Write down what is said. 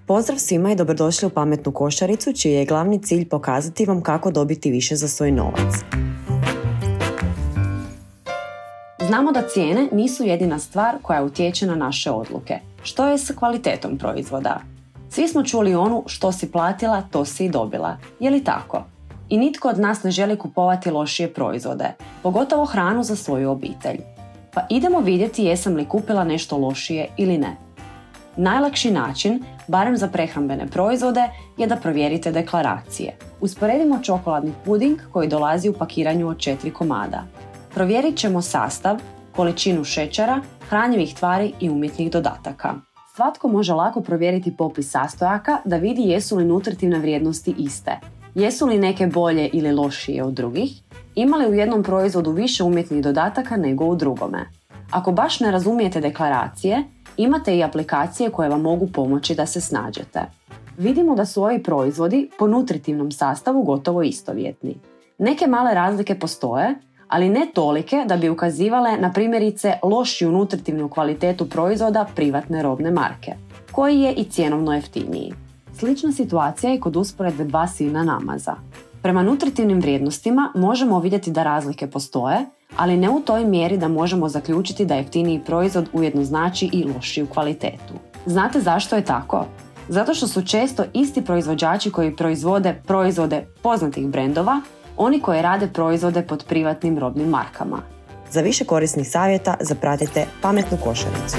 Pozdrav svima i dobrodošli u Pametnu košaricu, čiji je glavni cilj pokazati vam kako dobiti više za svoj novac. Znamo da cijene nisu jedina stvar koja utječe na naše odluke. Što je s kvalitetom proizvoda? Svi smo čuli onu što si platila, to si i dobila. Je li tako? I nitko od nas ne želi kupovati lošije proizvode, pogotovo hranu za svoju obitelj. Pa idemo vidjeti jesam li kupila nešto lošije ili ne. Najlakši način, barem za prehrambene proizvode, je da provjerite deklaracije. Usporedimo čokoladni puding koji dolazi u pakiranju od 4 komada. Provjerit ćemo sastav, količinu šećera, hranjivih tvari i umjetnih dodataka. Svatko može lako provjeriti popis sastojaka da vidi jesu li nutritivne vrijednosti iste, jesu li neke bolje ili lošije od drugih, ima li u jednom proizvodu više umjetnih dodataka nego u drugome. Ako baš ne razumijete deklaracije, imate i aplikacije koje vam mogu pomoći da se snađete. Vidimo da su ovi proizvodi po nutritivnom sastavu gotovo istovjetni. Neke male razlike postoje, ali ne tolike da bi ukazivale na primjerice lošiju nutritivnu kvalitetu proizvoda privatne robne marke, koji je i cjenovno jeftiniji. Slična situacija je kod usporedbe 2 sina namaza. Prema nutritivnim vrijednostima možemo vidjeti da razlike postoje, ali ne u toj mjeri da možemo zaključiti da jeftiniji proizvod ujedno znači i lošiju kvalitetu. Znate zašto je tako? Zato što su često isti proizvođači koji proizvode proizvode poznatih brendova, oni koji rade proizvode pod privatnim robnim markama. Za više korisnih savjeta zapratite Pametnu košaricu.